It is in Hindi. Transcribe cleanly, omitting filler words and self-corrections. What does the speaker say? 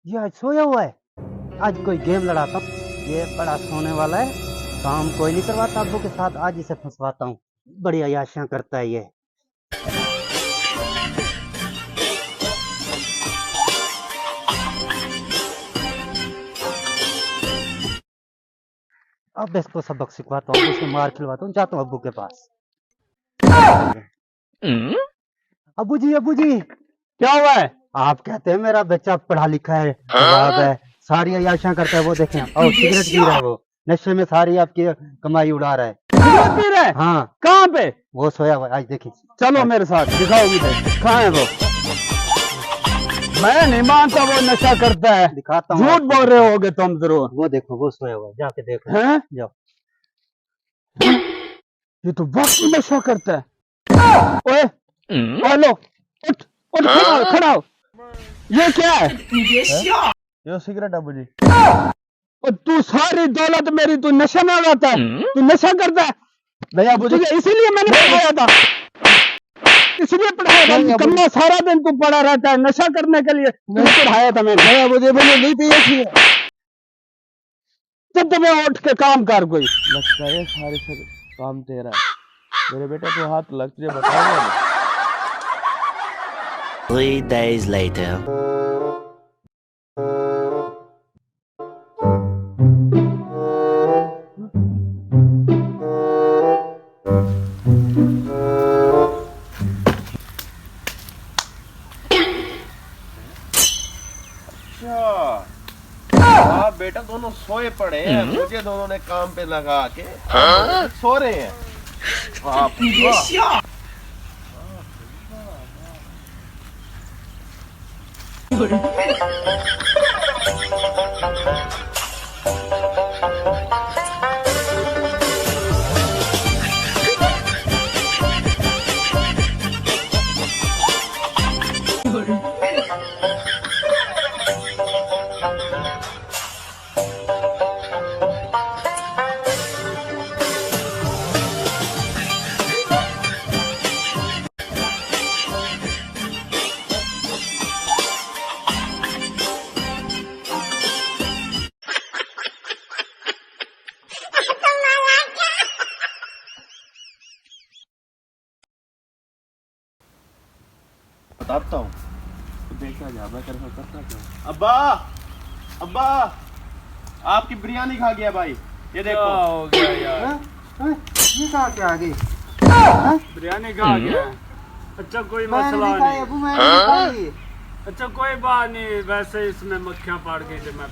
ये आज सोया हुआ है। आज कोई गेम लड़ाता हूँ। ये बड़ा सोने वाला है, काम कोई नहीं करवाता अब्बू के साथ, आज इसे फंसवाता हूँ। बड़ी अय्याशियां करता है ये। अब इसको सबक सिखवाता हूँ, इसे मार खिलवाता हूँ, जाता हूँ अब्बू के पास। अब्बू जी क्या हुआ है? आप कहते हैं मेरा बच्चा पढ़ा लिखा है, जवाब है, सारी अय्याशियां करता है, वो देखें, और सिगरेट पी रहा है, वो नशे में सारी आपकी कमाई उड़ा रहा है। सिगरेट पी रहा है? हाँ, कहाँ पे? वो सोया हुआ है, आज देखिए। चलो मेरे साथ, दिखाओ मुझे कहाँ है वो। मैं नहीं मानता वो नशा करता है। दिखाता हूँ। झूठ बोल रहे होगे तुम जरूर। वो देखो, वो सोया हुआ है, जाके देखो। हैं? जाओ। ये तो बहुत नशा करता है। ओए, हेलो, उठ उठ, खड़ा हो। ये क्या है? ये सिगरेट अबू जी। और तू सारी दौलत मेरी तू नशा में उड़ाता है, तू नशा करता है। नहीं अबू जी, तुझे इसीलिए मैंने पढ़ाया था, इसलिए पढ़ाया था। नहीं, अबू- कमला सारा दिन तू पड़ा रहता है नशा करने के लिए, तुझे पढ़ाया था मैंने। नहीं अबू जी, मैंने नहीं पिए थी। जब तुम्हें उठ के काम कर कोई। लगता है सारे सब काम तेरा है। मेरे बेटे तो हाथ लग तुझे बताऊंगा। 3 days later. आप बेटा दोनों सोए पड़े हैं, मुझे दोनों ने काम पे लगा के सो रहे हैं। आप बताता हूँ। देखा जा मैं करता क्यों। अब्बा अब्बा, आपकी बिरयानी खा गया भाई, ये देखो। हो गया यार, ये कहाँ के आ गई? बिरयानी खा गया। अच्छा कोई मैंने मसला नहीं खाई नहीं। अबू, मैंने नहीं खाई। अच्छा कोई बात नहीं, वैसे इसमें मक्खियां पड़ गई थी, मैं